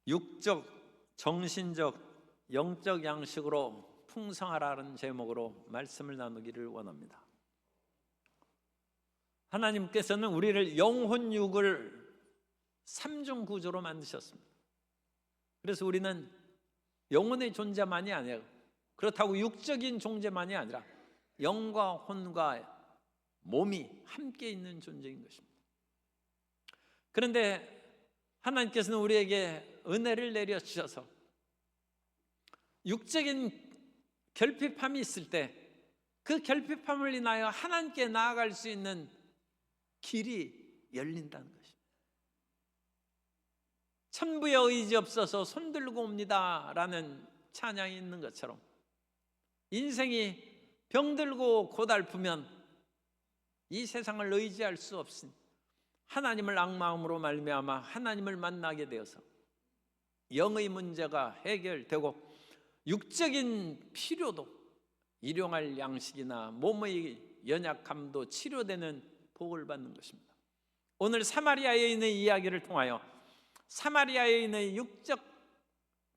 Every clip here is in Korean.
육적, 정신적, 영적 양식으로 풍성하라는 제목으로 말씀을 나누기를 원합니다. 하나님께서는 우리를 영혼육을 삼중 구조로 만드셨습니다. 그래서 우리는 영혼의 존재만이 아니라, 그렇다고 육적인 존재만이 아니라 영과 혼과 몸이 함께 있는 존재인 것입니다. 그런데 하나님께서는 우리에게 은혜를 내려주셔서 육적인 결핍함이 있을 때 그 결핍함을 인하여 하나님께 나아갈 수 있는 길이 열린다는 것입니다. 천부의 의지 없어서 손들고 옵니다 라는 찬양이 있는 것처럼, 인생이 병들고 고달프면 이 세상을 의지할 수 없으니 하나님을 악마음으로 말미암아 하나님을 만나게 되어서 영의 문제가 해결되고 육적인 필요도, 일용할 양식이나 몸의 연약함도 치료되는 복을 받는 것입니다. 오늘 사마리아 여인의 이야기를 통하여 사마리아 여인의 육적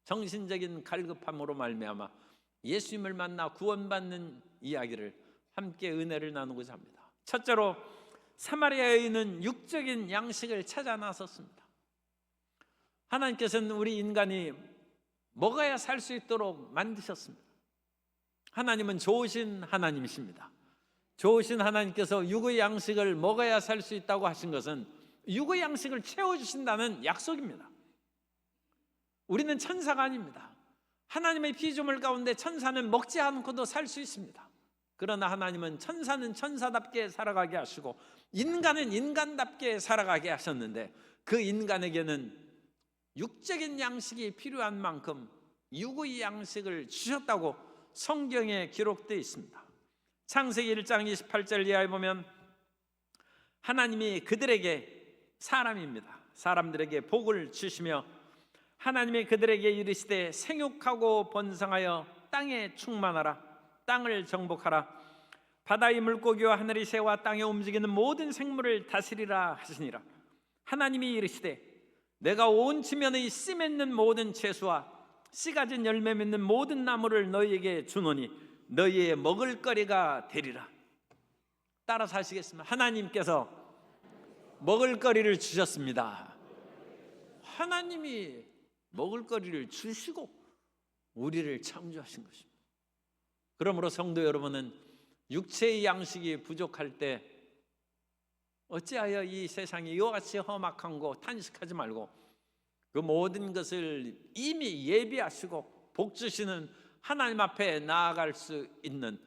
정신적인 갈급함으로 말미암아 예수님을 만나 구원받는 이야기를 함께 은혜를 나누고자 합니다. 첫째로 사마리아 여인은 육적인 양식을 찾아 나섰습니다. 하나님께서는 우리 인간이 먹어야 살 수 있도록 만드셨습니다. 하나님은 좋으신 하나님이십니다. 좋으신 하나님께서 육의 양식을 먹어야 살 수 있다고 하신 것은 육의 양식을 채워주신다는 약속입니다. 우리는 천사가 아닙니다. 하나님의 피조물 가운데 천사는 먹지 않고도 살 수 있습니다. 그러나 하나님은 천사는 천사답게 살아가게 하시고 인간은 인간답게 살아가게 하셨는데, 그 인간에게는 육적인 양식이 필요한 만큼 육의 양식을 주셨다고 성경에 기록되어 있습니다. 창세기 1장 28절 이하에 보면 하나님이 그들에게, 사람들에게 복을 주시며 하나님이 그들에게 이르시되 생육하고 번성하여 땅에 충만하라, 땅을 정복하라, 바다의 물고기와 하늘의 새와 땅에 움직이는 모든 생물을 다스리라 하시니라. 하나님이 이르시되 내가 온 지면의 씨 맺는 모든 채소와 씨 가진 열매 맺는 모든 나무를 너희에게 주노니 너희의 먹을거리가 되리라. 따라서 하시겠습니다. 하나님께서 먹을거리를 주셨습니다. 하나님이 먹을거리를 주시고 우리를 창조하신 것입니다. 그러므로 성도 여러분은 육체의 양식이 부족할 때 어찌하여 이 세상이 이와 같이 험악한 거 탄식하지 말고 그 모든 것을 이미 예비하시고 복 주시는 하나님 앞에 나아갈 수 있는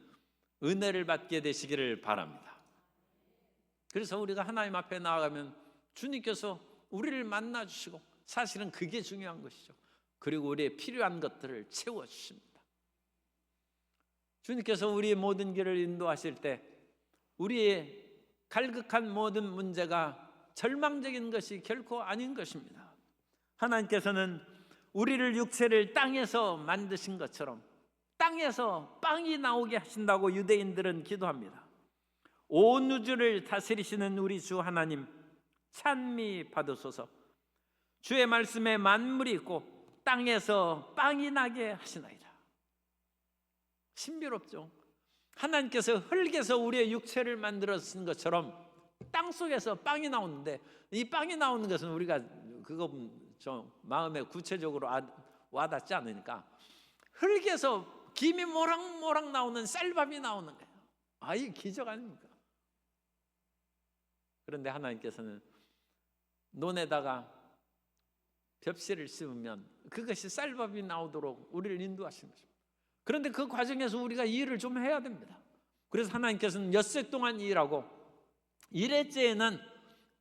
은혜를 받게 되시기를 바랍니다. 그래서 우리가 하나님 앞에 나아가면 주님께서 우리를 만나 주시고, 사실은 그게 중요한 것이죠. 그리고 우리의 필요한 것들을 채워주십니다. 주님께서 우리의 모든 길을 인도하실 때 우리의 갈급한 모든 문제가 절망적인 것이 결코 아닌 것입니다. 하나님께서는 우리를, 육체를 땅에서 만드신 것처럼 땅에서 빵이 나오게 하신다고 유대인들은 기도합니다. 온 우주를 다스리시는 우리 주 하나님 찬미 받으소서. 주의 말씀에 만물이 있고 땅에서 빵이 나게 하시나이다. 신비롭죠? 하나님께서 흙에서 우리의 육체를 만들어진 것처럼 땅 속에서 빵이 나오는데, 이 빵이 나오는 것은 우리가 그거 좀 마음에 구체적으로 와닿지 않으니까 흙에서 김이 모락모락 나오는 쌀밥이 나오는 거예요. 이게 기적 아닙니까? 그런데 하나님께서는 논에다가 벽실을 씌우면 그것이 쌀밥이 나오도록 우리를 인도하신 것입니다. 그런데 그 과정에서 우리가 일을 좀 해야 됩니다. 그래서 하나님께서는 엿새 동안 일하고 일회째에는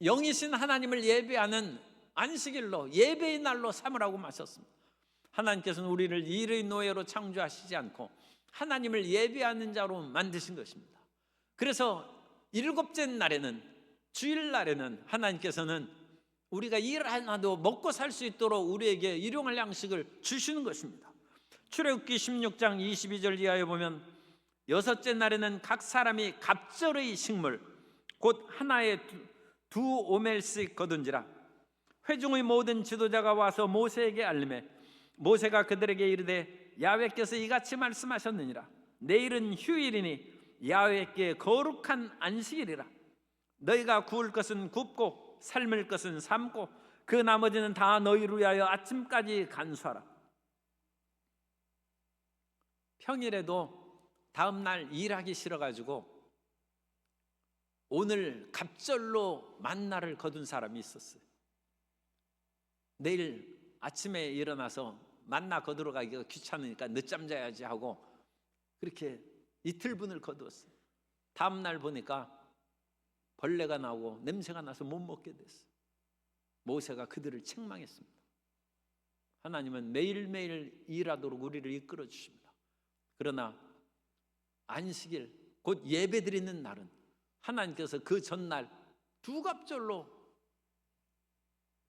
영이신 하나님을 예배하는 안식일로, 예배의 날로 삼으라고 마셨습니다. 하나님께서는 우리를 일의 노예로 창조하시지 않고 하나님을 예배하는 자로 만드신 것입니다. 그래서 일곱째 날에는, 주일날에는 하나님께서는 우리가 일 하나도 먹고 살 수 있도록 우리에게 일용할 양식을 주시는 것입니다. 출애굽기 16장 22절 이하에 보면 여섯째 날에는 각 사람이 갑절의 식물 곧 하나에 두 오멜씩 거둔지라. 회중의 모든 지도자가 와서 모세에게 알림해 모세가 그들에게 이르되 야훼께서 이같이 말씀하셨느니라. 내일은 휴일이니 야훼께 거룩한 안식일이라. 너희가 구울 것은 굽고 삶을 것은 삶고 그 나머지는 다 너희를 위하여 아침까지 간수하라. 평일에도 다음 날 일하기 싫어가지고 오늘 갑절로 만나를 거둔 사람이 있었어요. 내일 아침에 일어나서 만나 거두러 가기가 귀찮으니까 늦잠 자야지 하고 그렇게 이틀분을 거두었어요. 다음 날 보니까 벌레가 나오고 냄새가 나서 못 먹게 됐어요. 모세가 그들을 책망했습니다. 하나님은 매일매일 일하도록 우리를 이끌어 주십니다. 그러나 안식일 곧 예배드리는 날은 하나님께서 그 전날 두갑절로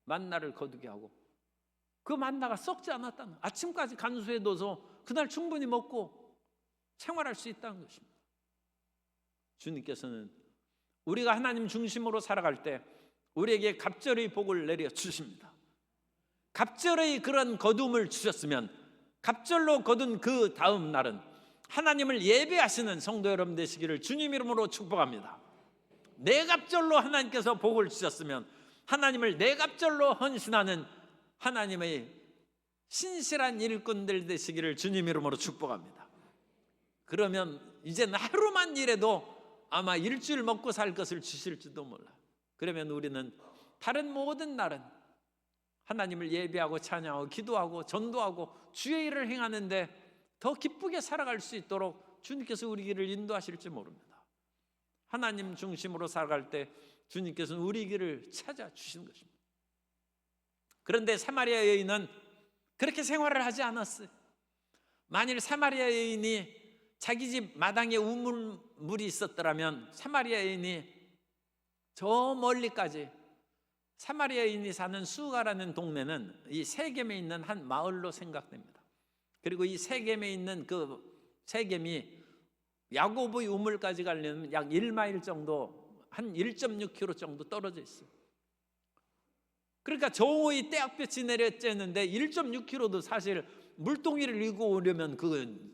만나를 거두게 하고 그 만나가 썩지 않았다는, 아침까지 간수해둬서 그날 충분히 먹고 생활할 수 있다는 것입니다. 주님께서는 우리가 하나님 중심으로 살아갈 때 우리에게 갑절의 복을 내려 주십니다. 갑절의 그런 거둠을 주셨으면 갑절로 거둔 그 다음 날은 하나님을 예배하시는 성도 여러분 되시기를 주님 이름으로 축복합니다. 내갑절로 하나님께서 복을 주셨으면 하나님을 내갑절로 헌신하는 하나님의 신실한 일꾼들 되시기를 주님 이름으로 축복합니다. 그러면 이제는 하루만 일해도 아마 일주일 먹고 살 것을 주실지도 몰라요. 그러면 우리는 다른 모든 날은 하나님을 예배하고 찬양하고 기도하고 전도하고 주의 일을 행하는데 더 기쁘게 살아갈 수 있도록 주님께서 우리 길을 인도하실지 모릅니다. 하나님 중심으로 살아갈 때 주님께서는 우리 길을 찾아주시는 것입니다. 그런데 사마리아 여인은 그렇게 생활을 하지 않았어요. 만일 사마리아 여인이 자기 집 마당에 우물물이 있었더라면 사마리아 여인이 저 멀리까지, 사마리아 여인이 사는 수가라는 동네는 이 세겜에 있는 한 마을로 생각됩니다. 그리고 이 세겜에 있는 그 세겜이 야고보의 우물까지 가려면 약 1마일 정도, 한 1.6km 정도 떨어져 있어요. 그러니까 저의 떼약볕이 내려쬐는데 1.6km도 사실 물동이를 이고 오려면 그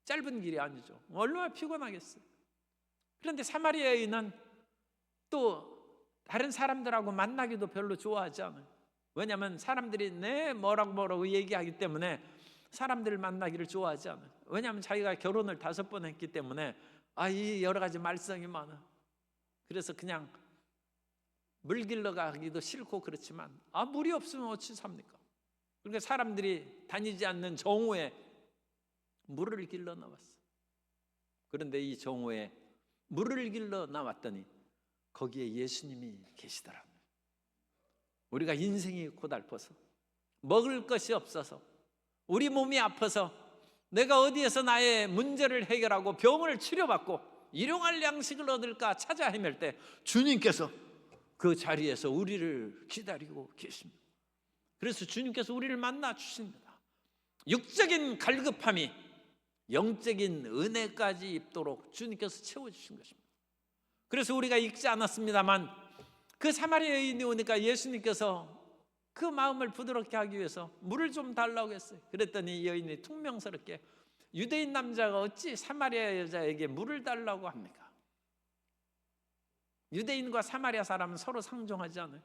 짧은 길이 아니죠. 얼마나 피곤하겠어요. 그런데 사마리아 여인은 또 다른 사람들하고 만나기도 별로 좋아하지 않아요. 왜냐하면 사람들이 뭐라고 얘기하기 때문에 사람들을 만나기를 좋아하지 않아요. 왜냐하면 자기가 결혼을 5번 했기 때문에 이 여러 가지 말썽이 많아. 그래서 그냥 물 길러 가기도 싫고 그렇지만 물이 없으면 어찌 삽니까? 그러니까 사람들이 다니지 않는 정오에 물을 길러 나왔어. 그런데 이 정오에 물을 길러 나왔더니 거기에 예수님이 계시더라고요. 우리가 인생이 고달퍼서 먹을 것이 없어서 우리 몸이 아파서 내가 어디에서 나의 문제를 해결하고 병을 치료받고 일용할 양식을 얻을까 찾아 헤맬 때 주님께서 그 자리에서 우리를 기다리고 계십니다. 그래서 주님께서 우리를 만나 주십니다. 육적인 갈급함이 영적인 은혜까지 입도록 주님께서 채워주신 것입니다. 그래서 우리가 읽지 않았습니다만 그 사마리아 여인이 오니까 예수님께서 그 마음을 부드럽게 하기 위해서 물을 좀 달라고 했어요. 그랬더니 이 여인이 퉁명스럽게 유대인 남자가 어찌 사마리아 여자에게 물을 달라고 합니까? 유대인과 사마리아 사람은 서로 상종하지 않아요.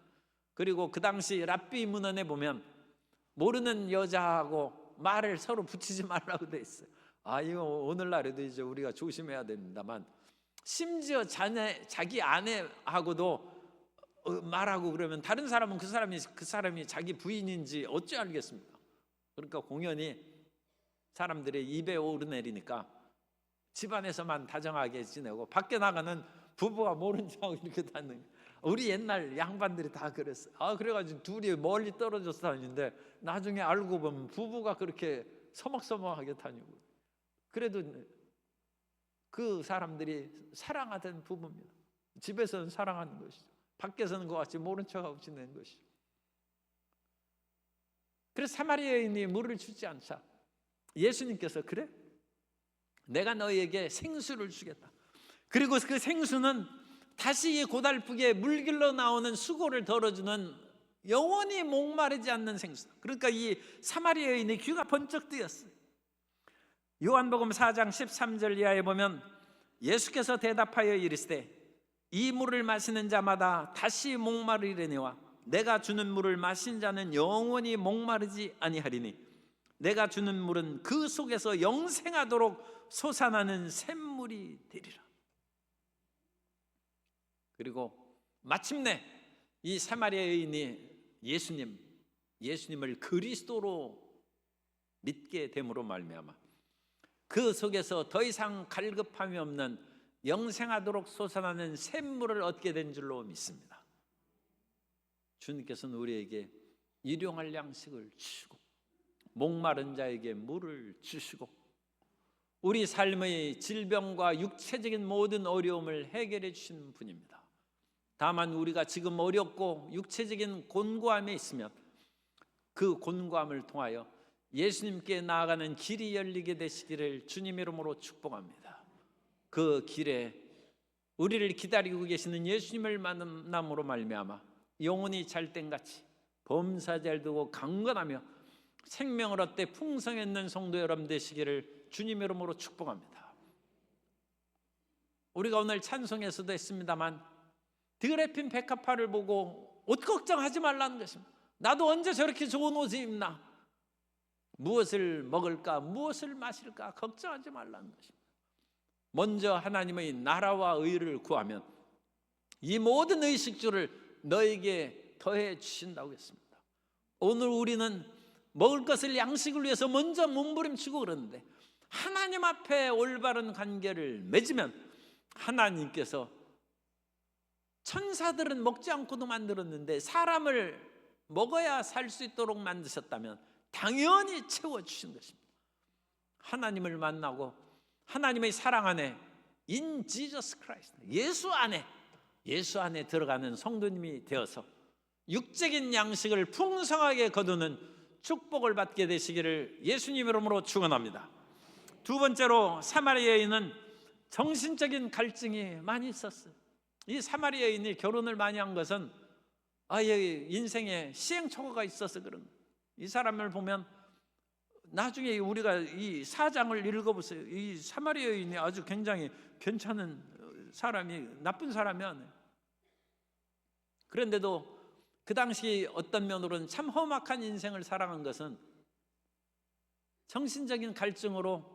그리고 그 당시 랍비 문헌에 보면 모르는 여자하고 말을 서로 붙이지 말라고 돼 있어요. 이거 오늘날에도 이제 우리가 조심해야 됩니다만 심지어 자기 아내하고도 말하고 그러면 다른 사람은 그 사람이 자기 부인인지 어찌 알겠습니까? 그러니까 공연히 사람들의 입에 오르내리니까 집안에서만 다정하게 지내고 밖에 나가는 부부가 모른 척하고 이렇게 다니는. 우리 옛날 양반들이 다 그랬어요. 그래가지고 둘이 멀리 떨어져서 다니는데 나중에 알고 보면 부부가 그렇게 서먹서먹하게 다니고. 그래도 그 사람들이 사랑하던 부부입니다. 집에서는 사랑하는 것이죠. 밖에서는 그와 같이 모른 척하고 지내는 것이죠. 그래서 사마리아 여인이 물을 주지 않자 예수님께서 그래? 내가 너희에게 생수를 주겠다. 그리고 그 생수는 다시 고달프게 물 길러 나오는 수고를 덜어주는 영원히 목마르지 않는 생수. 그러니까 이 사마리아 여인의 귀가 번쩍 뜨였어요. 요한복음 4장 13절 이하에 보면 예수께서 대답하여 이르시되 이 물을 마시는 자마다 다시 목마르리니와 내가 주는 물을 마신 자는 영원히 목마르지 아니하리니 내가 주는 물은 그 속에서 영생하도록 솟아나는 샘물이 되리라. 그리고 마침내 이 사마리아 여인이 예수님을 그리스도로 믿게 됨으로 말미암아 그 속에서 더 이상 갈급함이 없는 영생하도록 솟아나는 샘물을 얻게 된 줄로 믿습니다. 주님께서는 우리에게 일용할 양식을 주시고 목마른 자에게 물을 주시고 우리 삶의 질병과 육체적인 모든 어려움을 해결해 주시는 분입니다. 다만 우리가 지금 어렵고 육체적인 곤고함에 있으면 그 곤고함을 통하여 예수님께 나아가는 길이 열리게 되시기를 주님 이름으로 축복합니다. 그 길에 우리를 기다리고 계시는 예수님을 만남으로 말미암아 영혼이 잘된같이 범사 잘 되고 강건하며 생명을 얻되 풍성했는 성도 여러분 되시기를 주님 이름으로 축복합니다. 우리가 오늘 찬송에서도 했습니다만 드레핀 백합화를 보고 옷 걱정하지 말라는 것입니다. 나도 언제 저렇게 좋은 옷을 입나? 무엇을 먹을까? 무엇을 마실까? 걱정하지 말라는 것입니다. 먼저 하나님의 나라와 의를 구하면 이 모든 의식주를 너에게 더해 주신다고 했습니다. 오늘 우리는 먹을 것을 양식을 위해서 먼저 몸부림치고 그러는데 하나님 앞에 올바른 관계를 맺으면 하나님께서 천사들은 먹지 않고도 만들었는데 사람을 먹어야 살 수 있도록 만드셨다면 당연히 채워주신 것입니다. 하나님을 만나고 하나님의 사랑 안에 In Jesus Christ, 예수 안에 들어가는 성도님이 되어서 육적인 양식을 풍성하게 거두는 축복을 받게 되시기를 예수님 이름으로 축원합니다. 두 번째로 사마리아 여인은 정신적인 갈증이 많이 있었어요. 이 사마리아 여인이 결혼을 많이 한 것은 아예 인생에 시행착오가 있어서 그런 거예요. 이 사람을 보면 나중에 우리가 이 사장을 읽어보세요. 이 사마리아 여인이 아주 굉장히 괜찮은 사람이 나쁜 사람이 아니에요. 그런데도 그 당시 어떤 면으로는 참 험악한 인생을 살아간 것은 정신적인 갈증으로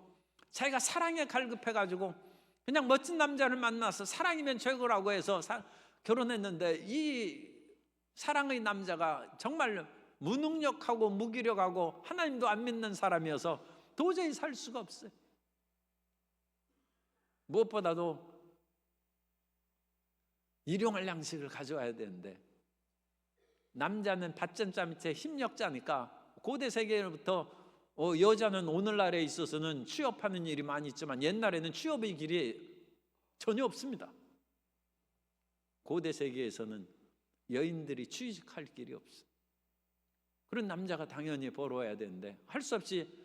자기가 사랑에 갈급해가지고 그냥 멋진 남자를 만나서 사랑이면 최고라고 해서 결혼했는데 이 사랑의 남자가 정말 무능력하고 무기력하고 하나님도 안 믿는 사람이어서 도저히 살 수가 없어요. 무엇보다도 일용할 양식을 가져와야 되는데 남자는 밭전자 밑에 힘력자니까 고대 세계로부터 여자는 오늘날에 있어서는 취업하는 일이 많이 있지만 옛날에는 취업의 길이 전혀 없습니다. 고대 세계에서는 여인들이 취직할 길이 없어요. 그런 남자가 당연히 벌어와야 되는데 할 수 없이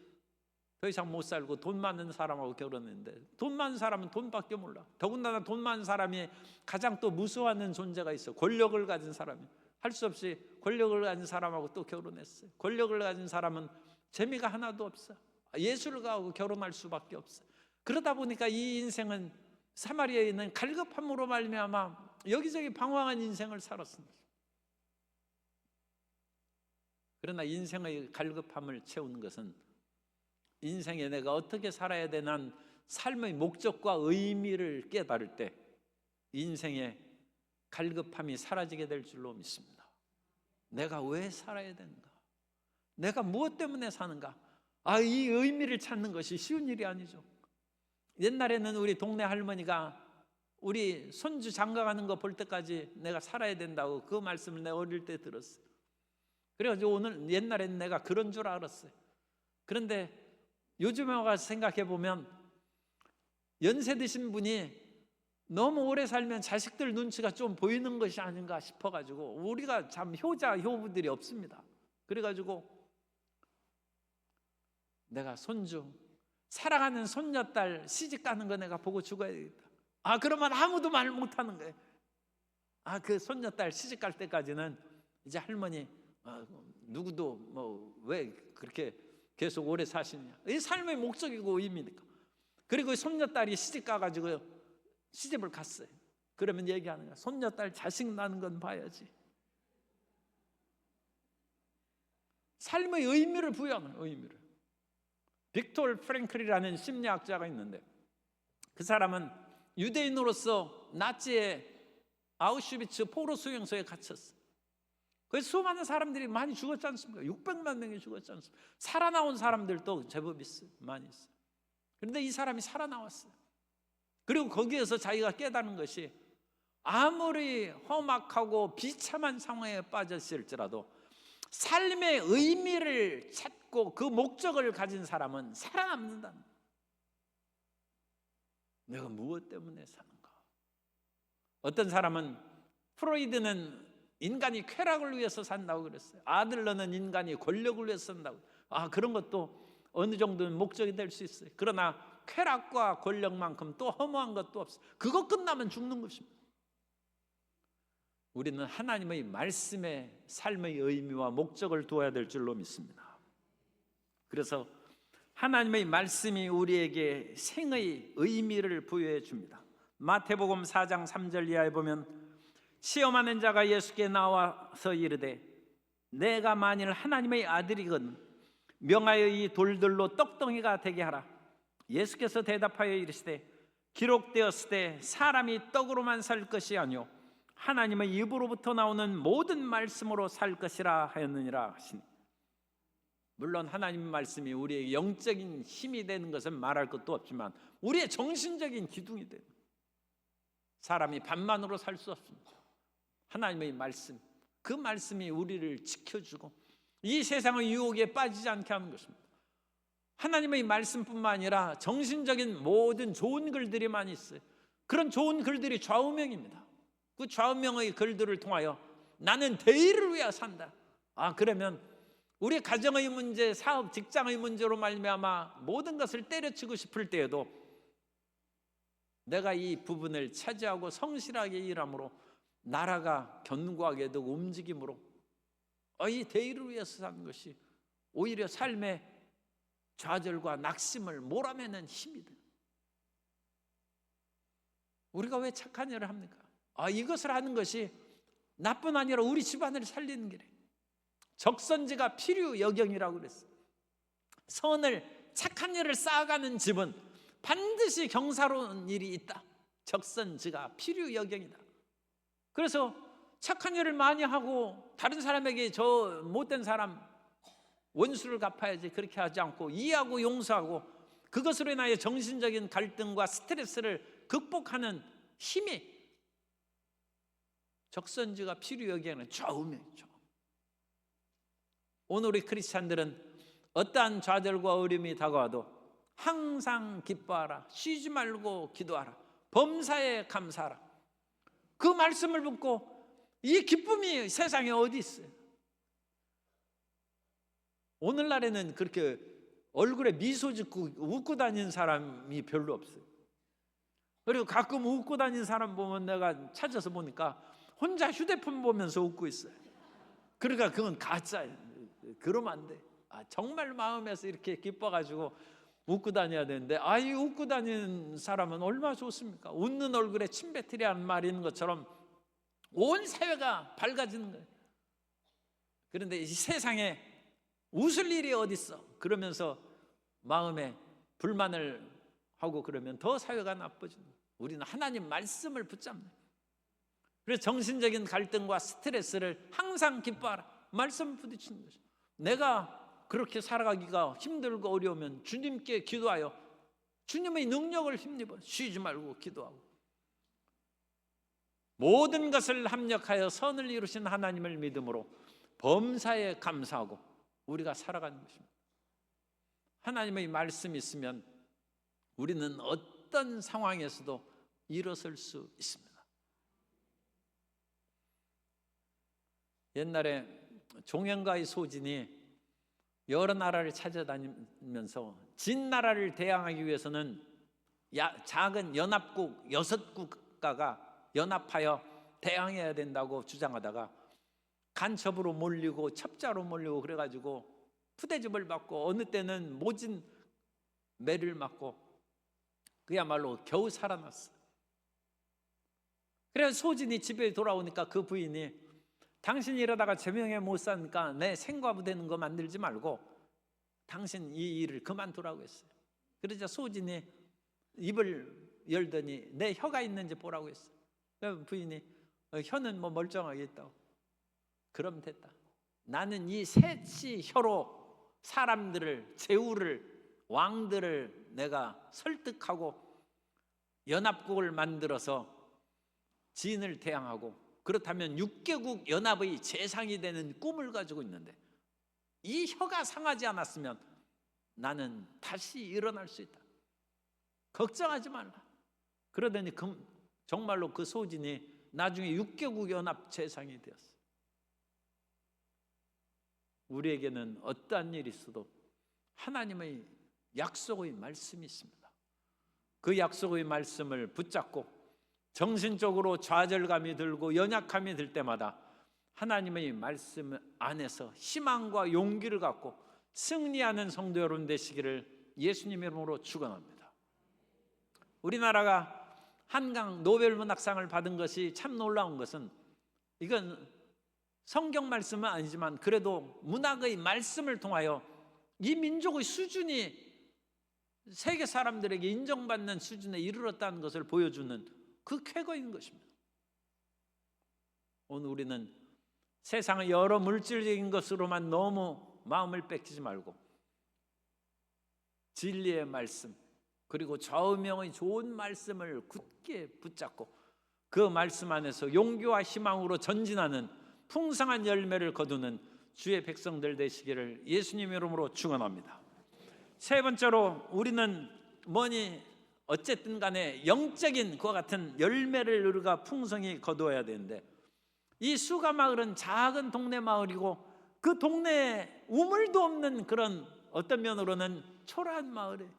더 이상 못 살고 돈 많은 사람하고 결혼했는데 돈 많은 사람은 돈밖에 몰라. 더군다나 돈 많은 사람이 가장 또 무서워하는 존재가 있어. 권력을 가진 사람이. 할 수 없이 권력을 가진 사람하고 또 결혼했어요. 권력을 가진 사람은 재미가 하나도 없어. 예술을 가고 결혼할 수밖에 없어. 그러다 보니까 이 인생은 사마리아에 있는 갈급함으로 말미암아 여기저기 방황한 인생을 살았습니다. 그러나 인생의 갈급함을 채우는 것은 인생에 내가 어떻게 살아야 되는 삶의 목적과 의미를 깨달을 때 인생의 갈급함이 사라지게 될 줄로 믿습니다. 내가 왜 살아야 되는가? 내가 무엇 때문에 사는가? 이 의미를 찾는 것이 쉬운 일이 아니죠. 옛날에는 우리 동네 할머니가 우리 손주 장가가는 거 볼 때까지 내가 살아야 된다고 그 말씀을 내가 어릴 때 들었어요. 그래가지고 오늘 옛날에는 내가 그런 줄 알았어요. 그런데 요즘에 와서 생각해 보면 연세 드신 분이 너무 오래 살면 자식들 눈치가 좀 보이는 것이 아닌가 싶어가지고 우리가 참 효부들이 없습니다. 그래가지고 내가 손주 사랑하는 손녀딸 시집 가는 거 내가 보고 죽어야 되겠다. 그러면 아무도 말 못하는 거예요. 그 손녀딸 시집 갈 때까지는 이제 할머니 누구도 뭐 왜 그렇게 계속 오래 사시냐. 이 삶의 목적이고 의미니까. 그리고 손녀딸이 시집 가가지고 시집을 갔어요. 그러면 얘기하는 거야. 손녀딸 자식 나는 건 봐야지. 삶의 의미를 부여하는 의미를. 빅토르 프랭클이라는 심리학자가 있는데 그 사람은 유대인으로서 나치의 아우슈비츠 포로 수용소에 갇혔어. 그래서 수많은 사람들이 많이 죽었지 않습니까? 600만 명이 죽었지 않습니까? 살아나온 사람들도 제법 있어요. 많이 있어요. 그런데 이 사람이 살아나왔어요. 그리고 거기에서 자기가 깨닫는 것이 아무리 험악하고 비참한 상황에 빠졌을지라도 삶의 의미를 찾고 그 목적을 가진 사람은 살아남는다. 내가 무엇 때문에 사는가? 어떤 사람은 프로이드는 인간이 쾌락을 위해서 산다고 그랬어요. 아들러는 인간이 권력을 위해서 산다고. 그런 것도 어느 정도는 목적이 될 수 있어요. 그러나 쾌락과 권력만큼 또 허무한 것도 없어요. 그거 끝나면 죽는 것입니다. 우리는 하나님의 말씀에 삶의 의미와 목적을 두어야 될 줄로 믿습니다. 그래서 하나님의 말씀이 우리에게 생의 의미를 부여해 줍니다. 마태복음 4장 3절 이하에 보면 시험하는 자가 예수께 나와서 이르되 내가 만일 하나님의 아들이거든 명하여 이 돌들로 떡덩이가 되게 하라. 예수께서 대답하여 이르시되 기록되었으되 사람이 떡으로만 살 것이 아니요 하나님의 입으로부터 나오는 모든 말씀으로 살 것이라 하였느니라 하시니. 물론 하나님 말씀이 우리의 영적인 힘이 되는 것은 말할 것도 없지만 우리의 정신적인 기둥이 되는, 사람이 밥만으로 살 수 없습니다. 하나님의 말씀, 그 말씀이 우리를 지켜주고 이 세상의 유혹에 빠지지 않게 하는 것입니다. 하나님의 말씀뿐만 아니라 정신적인 모든 좋은 글들이 많이 있어요. 그런 좋은 글들이 좌우명입니다. 그 좌우명의 글들을 통하여 나는 대의를 위해 산다. 그러면 우리 가정의 문제, 사업, 직장의 문제로 말미암아 모든 것을 때려치고 싶을 때에도 내가 이 부분을 차지하고 성실하게 일함으로 나라가 견고하게 되고 움직임으로 이 대의를 위해서 사는 것이 오히려 삶의 좌절과 낙심을 몰아내는 힘이 돼요. 우리가 왜 착한 일을 합니까? 이것을 하는 것이 나뿐 아니라 우리 집안을 살리는 길이에요. 적선지가 필요여경이라고 그랬어요. 선을, 착한 일을 쌓아가는 집은 반드시 경사로운 일이 있다. 적선지가 필요여경이다. 그래서 착한 일을 많이 하고 다른 사람에게 저 못된 사람 원수를 갚아야지 그렇게 하지 않고 이해하고 용서하고 그것으로 인하여 정신적인 갈등과 스트레스를 극복하는 힘이 적선지가 필요여기에는 좌우명이죠. 오늘 우리 크리스찬들은 어떠한 좌절과 어려움이 다가와도 항상 기뻐하라, 쉬지 말고 기도하라, 범사에 감사하라. 그 말씀을 듣고 이 기쁨이 세상에 어디 있어요? 오늘날에는 그렇게 얼굴에 미소 짓고 웃고 다니는 사람이 별로 없어요. 그리고 가끔 웃고 다니는 사람 보면 내가 찾아서 보니까 혼자 휴대폰 보면서 웃고 있어요. 그러니까 그건 가짜예요. 그러면 안 돼. 정말 마음에서 이렇게 기뻐가지고 웃고 다녀야 되는데 이 웃고 다니는 사람은 얼마나 좋습니까? 웃는 얼굴에 침 뱉으리라는 말이 있는 것처럼 온 사회가 밝아지는 거예요. 그런데 이 세상에 웃을 일이 어디 있어? 그러면서 마음에 불만을 하고 그러면 더 사회가 나빠지는 거예요. 우리는 하나님 말씀을 붙잡는 거예요. 그래서 정신적인 갈등과 스트레스를 항상 기뻐하라, 말씀 부딪히는 것이죠. 내가 그렇게 살아가기가 힘들고 어려우면 주님께 기도하여 주님의 능력을 힘입어 쉬지 말고 기도하고 모든 것을 합력하여 선을 이루신 하나님을 믿음으로 범사에 감사하고 우리가 살아가는 것입니다. 하나님의 말씀이 있으면 우리는 어떤 상황에서도 일어설 수 있습니다. 옛날에 종현가의 소진이 여러 나라를 찾아다니면서 진나라를 대항하기 위해서는 작은 연합국 6국가가 연합하여 대항해야 된다고 주장하다가 간첩으로 몰리고 첩자로 몰리고 그래가지고 푸대접을 받고 어느 때는 모진 매를 맞고 그야말로 겨우 살아났어. 그래서 소진이 집에 돌아오니까 그 부인이 당신이 이러다가 제명에 못 사니까 내 생과부 되는 거 만들지 말고 당신 이 일을 그만두라고 했어요. 그러자 소진이 입을 열더니 내 혀가 있는지 보라고 했어요. 그럼 부인이 혀는 뭐 멀쩡하게 있다고. 그럼 됐다. 나는 이 셋이 혀로 사람들을, 제후를, 왕들을 내가 설득하고 연합국을 만들어서 진을 대항하고, 그렇다면 6개국 연합의 재상이 되는 꿈을 가지고 있는데 이 혀가 상하지 않았으면 나는 다시 일어날 수 있다. 걱정하지 말라. 그러더니 정말로 그 소진이 나중에 6개국 연합 재상이 되었어요. 우리에게는 어떠한 일이 있어도 하나님의 약속의 말씀이 있습니다. 그 약속의 말씀을 붙잡고 정신적으로 좌절감이 들고 연약함이 들 때마다 하나님의 말씀 안에서 희망과 용기를 갖고 승리하는 성도 여러분 되시기를 예수님의 이름으로 축원합니다. 우리나라가 한강 노벨문학상을 받은 것이 참 놀라운 것은, 이건 성경 말씀은 아니지만 그래도 문학의 말씀을 통하여 이 민족의 수준이 세계 사람들에게 인정받는 수준에 이르렀다는 것을 보여주는 그 쾌거인 것입니다. 오늘 우리는 세상의 여러 물질적인 것으로만 너무 마음을 뺏기지 말고 진리의 말씀, 그리고 좌우명의 좋은 말씀을 굳게 붙잡고 그 말씀 안에서 용기와 희망으로 전진하는 풍성한 열매를 거두는 주의 백성들 되시기를 예수님의 이름으로 축원합니다. 세 번째로 우리는 뭐니 어쨌든 간에 영적인 그와 같은 열매를 우리가 풍성히 거두어야 되는데, 이 수가 마을은 작은 동네 마을이고 그 동네에 우물도 없는 그런 어떤 면으로는 초라한 마을이에요.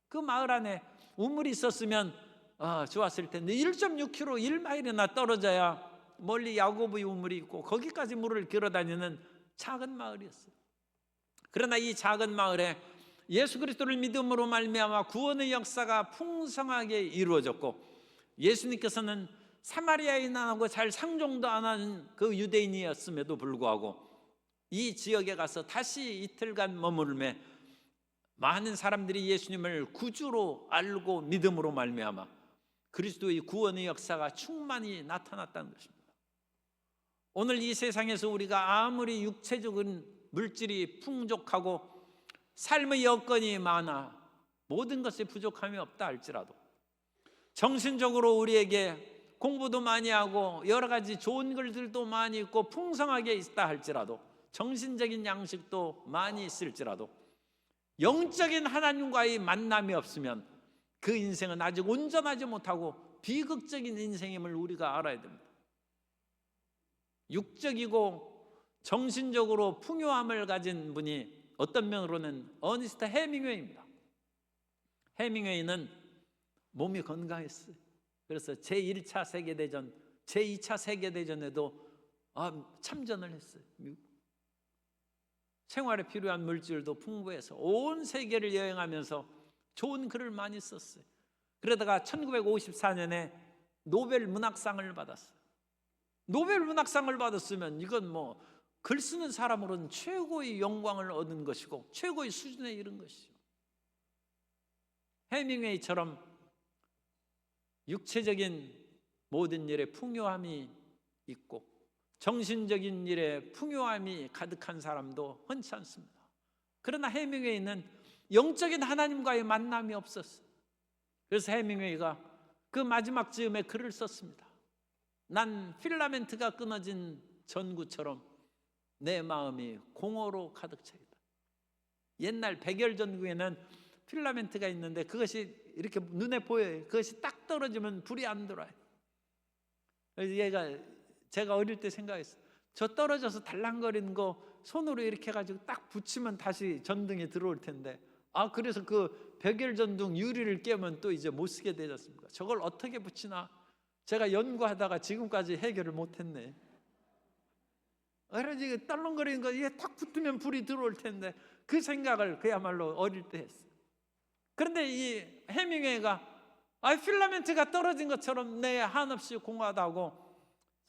그 마을 안에 우물이 있었으면 좋았을 텐데 1.6km 1마일이나 떨어져야 멀리 야고보의 우물이 있고 거기까지 물을 길어다니는 작은 마을이었어요. 그러나 이 작은 마을에 예수 그리스도를 믿음으로 말미암아 구원의 역사가 풍성하게 이루어졌고, 예수님께서는 사마리아인하고 잘 상종도 안 하는 그 유대인이었음에도 불구하고 이 지역에 가서 다시 이틀간 머물며 많은 사람들이 예수님을 구주로 알고 믿음으로 말미암아 그리스도의 구원의 역사가 충만히 나타났다는 것입니다. 오늘 이 세상에서 우리가 아무리 육체적인 물질이 풍족하고 삶의 여건이 많아 모든 것에 부족함이 없다 할지라도, 정신적으로 우리에게 공부도 많이 하고 여러 가지 좋은 글들도 많이 있고 풍성하게 있다 할지라도, 정신적인 양식도 많이 있을지라도 영적인 하나님과의 만남이 없으면 그 인생은 아직 온전하지 못하고 비극적인 인생임을 우리가 알아야 됩니다. 육적이고 정신적으로 풍요함을 가진 분이 어떤 면으로는 어니스트 해밍웨이입니다. 해밍웨이는 몸이 건강했어요. 그래서 제1차 세계대전, 제2차 세계대전에도 참전을 했어요. 생활에 필요한 물질도 풍부해서 온 세계를 여행하면서 좋은 글을 많이 썼어요. 그러다가 1954년에 노벨 문학상을 받았어요. 노벨 문학상을 받았으면 이건 뭐 글 쓰는 사람으로는 최고의 영광을 얻은 것이고 최고의 수준에 이른 것이죠. 해밍웨이처럼 육체적인 모든 일에 풍요함이 있고 정신적인 일에 풍요함이 가득한 사람도 흔치 않습니다. 그러나 해밍웨이는 영적인 하나님과의 만남이 없었어요. 그래서 해밍웨이가 그 마지막 즈음에 글을 썼습니다. 난 필라멘트가 끊어진 전구처럼 내 마음이 공허로 가득 차 있다. 옛날 백열 전구에는 필라멘트가 있는데 그것이 이렇게 눈에 보여요. 그것이 딱 떨어지면 불이 안 들어와요. 그래서 제가 어릴 때 생각했어요. 저 떨어져서 달랑거리는 거 손으로 이렇게 해가지고 딱 붙이면 다시 전등이 들어올 텐데, 그래서 그 백열 전등 유리를 깨면 또 이제 못 쓰게 되지 않습니까? 저걸 어떻게 붙이나 제가 연구하다가 지금까지 해결을 못했네. 그래가지고 떨렁거리는 거 이게 탁 붙으면 불이 들어올 텐데 그 생각을 그야말로 어릴 때 했어요. 그런데 이 해밍웨이가 필라멘트가 떨어진 것처럼 내 한없이 공허하다고,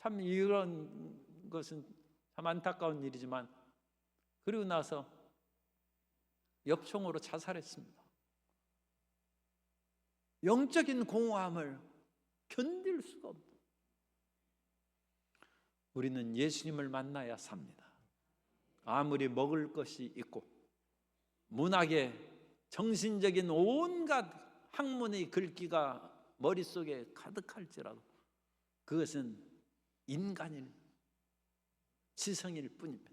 참 이런 것은 참 안타까운 일이지만 그리고 나서 엽총으로 자살했습니다. 영적인 공허함을 견딜 수가 없다. 우리는 예수님을 만나야 삽니다. 아무리 먹을 것이 있고 문학의 정신적인 온갖 학문의 글귀가 머릿속에 가득할지라도 그것은 인간일, 지성일 뿐입니다.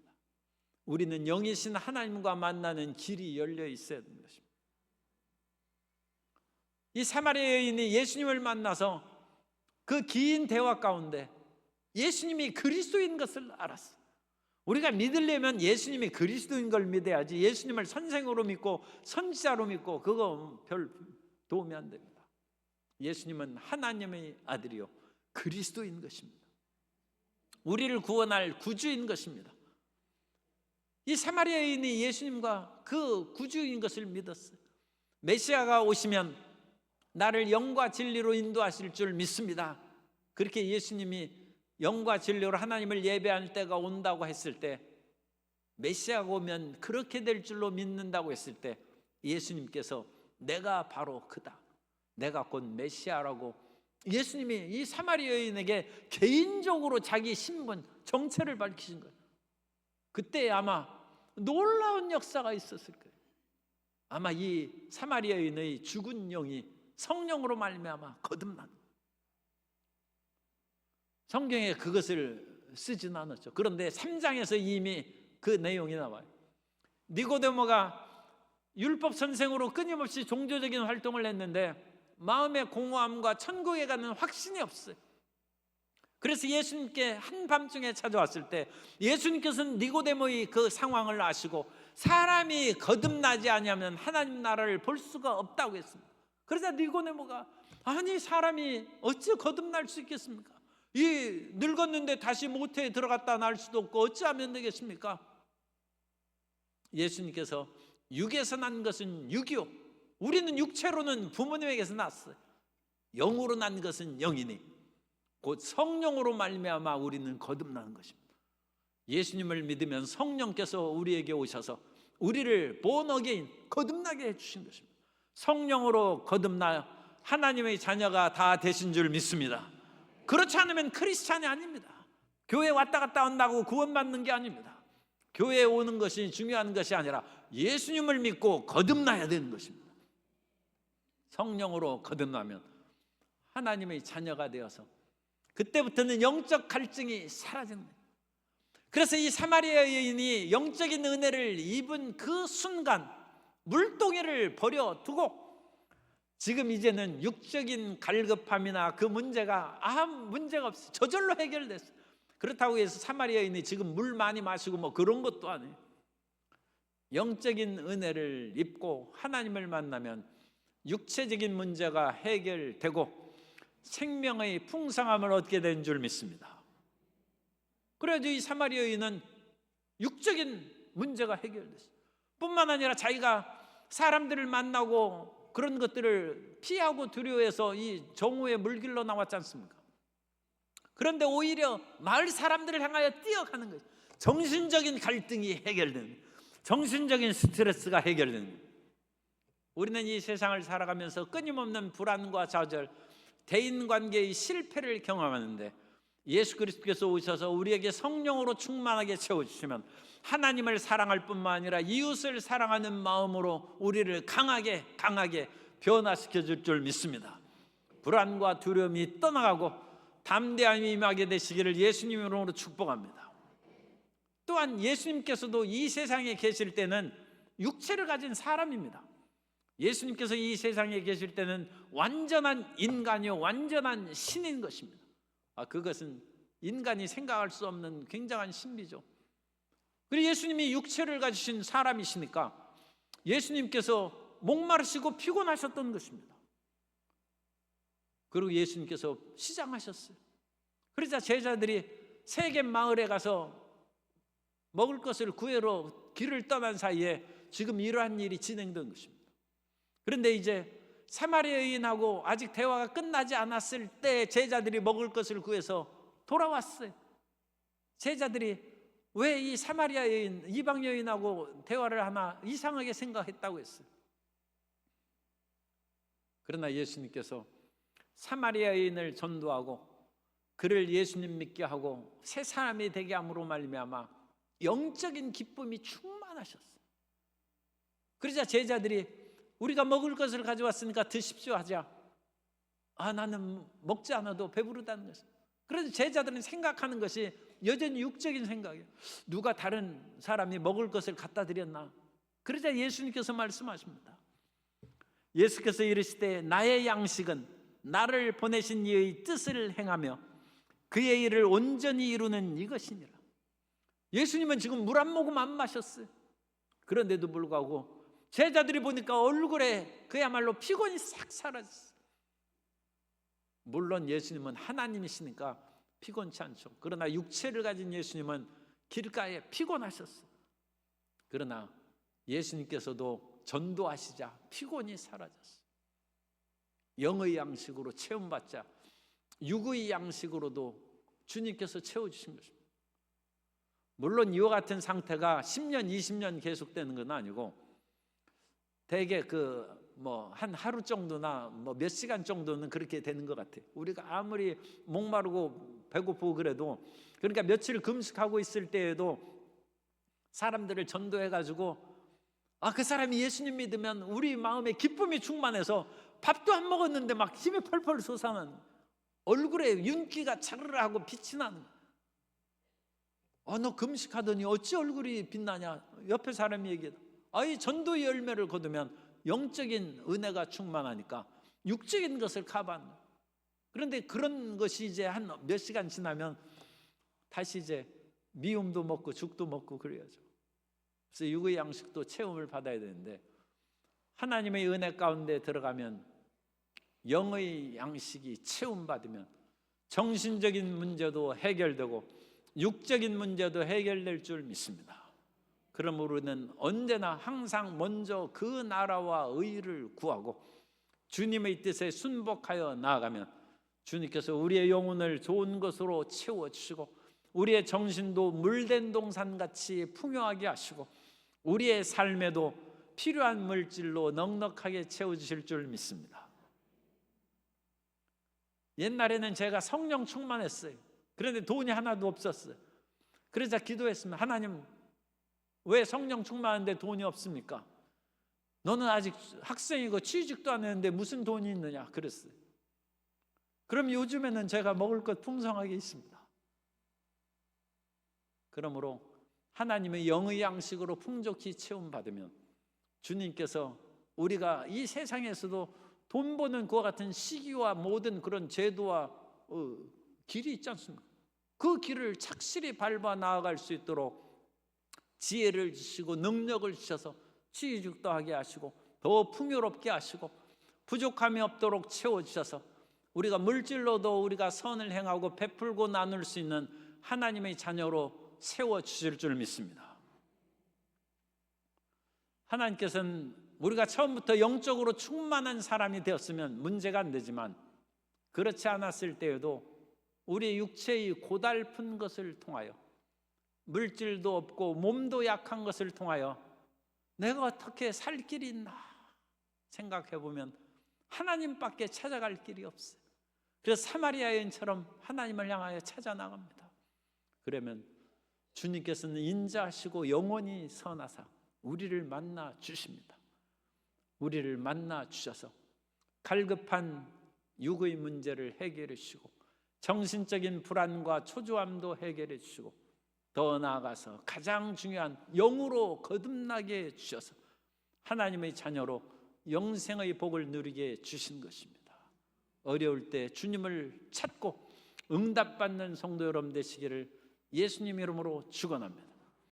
우리는 영이신 하나님과 만나는 길이 열려 있어야 되는 것입니다. 이 사마리아 여인이 예수님을 만나서 그 긴 대화 가운데 예수님이 그리스도인 것을 알았어요. 우리가 믿으려면 예수님이 그리스도인 걸 믿어야지, 예수님을 선생으로 믿고 선지자로 믿고 그거 별 도움이 안 됩니다. 예수님은 하나님의 아들이요 그리스도인 것입니다. 우리를 구원할 구주인 것입니다. 이 사마리아 여인이 예수님과 그 구주인 것을 믿었어요. 메시아가 오시면 나를 영과 진리로 인도하실 줄 믿습니다. 그렇게 예수님이 영과 진리로 하나님을 예배할 때가 온다고 했을 때, 메시아가 오면 그렇게 될 줄로 믿는다고 했을 때 예수님께서 내가 바로 그다, 내가 곧 메시아라고 예수님이 이 사마리아 여인에게 개인적으로 자기 신분, 정체를 밝히신 거예요. 그때 아마 놀라운 역사가 있었을 거예요. 아마 이 사마리아 여인의 죽은 영이 성령으로 말미암아 거듭난, 성경에 그것을 쓰진 않았죠. 그런데 3장에서 이미 그 내용이 나와요. 니고데모가 율법 선생으로 끊임없이 종교적인 활동을 했는데 마음의 공허함과 천국에 가는 확신이 없어요. 그래서 예수님께 한밤중에 찾아왔을 때 예수님께서는 니고데모의 그 상황을 아시고 사람이 거듭나지 않으면 하나님 나라를 볼 수가 없다고 했습니다. 그러자 니고데모가 아니 사람이 어찌 거듭날 수 있겠습니까? 이 늙었는데 다시 모태에 들어갔다 날 수도 없고 어찌하면 되겠습니까? 예수님께서 육에서 난 것은 육이요, 우리는 육체로는 부모님에게서 났어요. 영으로 난 것은 영이니 곧 성령으로 말미암아 우리는 거듭나는 것입니다. 예수님을 믿으면 성령께서 우리에게 오셔서 우리를 born again, 거듭나게 해주신 것입니다. 성령으로 거듭나 하나님의 자녀가 다 되신 줄 믿습니다. 그렇지 않으면 크리스찬이 아닙니다. 교회 왔다 갔다 한다고 구원받는 게 아닙니다. 교회에 오는 것이 중요한 것이 아니라 예수님을 믿고 거듭나야 되는 것입니다. 성령으로 거듭나면 하나님의 자녀가 되어서 그때부터는 영적 갈증이 사라지는 거예요. 그래서 이 사마리아 여인이 영적인 은혜를 입은 그 순간 물동이를 버려두고 지금 이제는 육적인 갈급함이나 그 문제가 아무 문제가 없어요. 저절로 해결됐어요. 그렇다고 해서 사마리아 여인이 지금 물 많이 마시고 뭐 그런 것도 아니에요. 영적인 은혜를 입고 하나님을 만나면 육체적인 문제가 해결되고 생명의 풍성함을 얻게 된 줄 믿습니다. 그래서 이 사마리아 여인은 육적인 문제가 해결됐어요. 뿐만 아니라 자기가 사람들을 만나고 그런 것들을 피하고 두려워해서 이 정오의 물길로 나왔지 않습니까? 그런데 오히려 마을 사람들을 향하여 뛰어가는 거예요. 정신적인 갈등이 해결되는 거예요. 정신적인 스트레스가 해결되는 거예요. 우리는 이 세상을 살아가면서 끊임없는 불안과 좌절, 대인관계의 실패를 경험하는데 예수 그리스도께서 오셔서 우리에게 성령으로 충만하게 채워주시면 하나님을 사랑할 뿐만 아니라 이웃을 사랑하는 마음으로 우리를 강하게 변화시켜 줄 줄 믿습니다. 불안과 두려움이 떠나가고 담대함이 임하게 되시기를 예수님 이름으로 축복합니다. 또한 예수님께서도 이 세상에 계실 때는 육체를 가진 사람입니다. 예수님께서 이 세상에 계실 때는 완전한 인간이요 완전한 신인 것입니다. 그것은 인간이 생각할 수 없는 굉장한 신비죠. 그리고 예수님이 육체를 가지신 사람이시니까 예수님께서 목마르시고 피곤하셨던 것입니다. 그리고 예수님께서 시장하셨어요. 그러자 제자들이 세겜 마을에 가서 먹을 것을 구하러 길을 떠난 사이에 지금 이러한 일이 진행된 것입니다. 그런데 이제 사마리아 여인하고 아직 대화가 끝나지 않았을 때 제자들이 먹을 것을 구해서 돌아왔어요. 제자들이 왜 이 사마리아 여인, 이방 여인하고 대화를 하나 이상하게 생각했다고 했어요. 그러나 예수님께서 사마리아 여인을 전도하고 그를 예수님 믿게 하고 새 사람이 되게 함으로 말미암아 영적인 기쁨이 충만하셨어요. 그러자 제자들이 우리가 먹을 것을 가져왔으니까 드십시오 하자. 나는 먹지 않아도 배부르다는 것이에요. 그래서 제자들은 생각하는 것이 여전히 육적인 생각이에요. 누가 다른 사람이 먹을 것을 갖다 드렸나? 그러자 예수님께서 말씀하십니다. 예수께서 이르시되 나의 양식은 나를 보내신 이의 뜻을 행하며 그의 일을 온전히 이루는 이것이니라. 예수님은 지금 물 한 모금 안 마셨어요. 그런데도 불구하고 제자들이 보니까 얼굴에 그야말로 피곤이 싹 사라졌어요. 물론 예수님은 하나님이시니까 피곤치 않죠. 그러나 육체를 가진 예수님은 길가에 피곤하셨어요. 그러나 예수님께서도 전도하시자 피곤이 사라졌어요. 영의 양식으로 체험받자 육의 양식으로도 주님께서 채워주신 것입니다. 물론 이와 같은 상태가 10년, 20년 계속되는 건 아니고 대개 한 하루 정도나 몇 시간 정도는 그렇게 되는 것 같아요. 우리가 아무리 목마르고 배고프고 그래도, 그러니까 며칠 금식하고 있을 때에도 사람들을 전도해가지고 그 사람이 예수님 믿으면 우리 마음에 기쁨이 충만해서 밥도 안 먹었는데 막 힘이 펄펄 솟아나는, 얼굴에 윤기가 차르르 하고 빛이 나는. 너 금식하더니 어찌 얼굴이 빛나냐? 옆에 사람이 얘기해. 이 전도의 열매를 거두면 영적인 은혜가 충만하니까 육적인 것을 커버하는 거예요. 그런데 그런 것이 이제 한 몇 시간 지나면 다시 이제 미움도 먹고 죽도 먹고 그래야죠. 그래서 육의 양식도 체험을 받아야 되는데, 하나님의 은혜 가운데 들어가면 영의 양식이 체험받으면 정신적인 문제도 해결되고 육적인 문제도 해결될 줄 믿습니다. 그러므로 우리는 언제나 항상 먼저 그 나라와 의를 구하고 주님의 뜻에 순복하여 나아가면 주님께서 우리의 영혼을 좋은 것으로 채워주시고 우리의 정신도 물된 동산같이 풍요하게 하시고 우리의 삶에도 필요한 물질로 넉넉하게 채워주실 줄 믿습니다. 옛날에는 제가 성령 충만했어요. 그런데 돈이 하나도 없었어요. 그래서 기도했습니다. 하나님, 왜 성령 충만한데 돈이 없습니까? 너는 아직 학생이고 취직도 안 했는데 무슨 돈이 있느냐 그랬어요. 그럼 요즘에는 제가 먹을 것 풍성하게 있습니다. 그러므로 하나님의 영의 양식으로 풍족히 체험받으면 주님께서 우리가 이 세상에서도 돈 버는 그와 같은 시기와 모든 그런 제도와 길이 있지 않습니까? 그 길을 착실히 밟아 나아갈 수 있도록 지혜를 주시고 능력을 주셔서 취직도 하게 하시고 더 풍요롭게 하시고 부족함이 없도록 채워주셔서 우리가 물질로도 우리가 선을 행하고 베풀고 나눌 수 있는 하나님의 자녀로 세워주실 줄 믿습니다. 하나님께서는 우리가 처음부터 영적으로 충만한 사람이 되었으면 문제가 안 되지만 그렇지 않았을 때에도 우리의 육체의 고달픈 것을 통하여 물질도 없고 몸도 약한 것을 통하여 내가 어떻게 살 길이 있나 생각해 보면 하나님밖에 찾아갈 길이 없어요. 그래서 사마리아 여인처럼 하나님을 향하여 찾아 나갑니다. 그러면 주님께서는 인자하시고 영원히 선하사 우리를 만나 주십니다. 우리를 만나 주셔서 갈급한 육의 문제를 해결해 주시고 정신적인 불안과 초조함도 해결해 주시고 더 나아가서 가장 중요한 영으로 거듭나게 주셔서 하나님의 자녀로 영생의 복을 누리게 주신 것입니다. 어려울 때 주님을 찾고 응답받는 성도 여러분 되시기를 예수님 이름으로 축원합니다.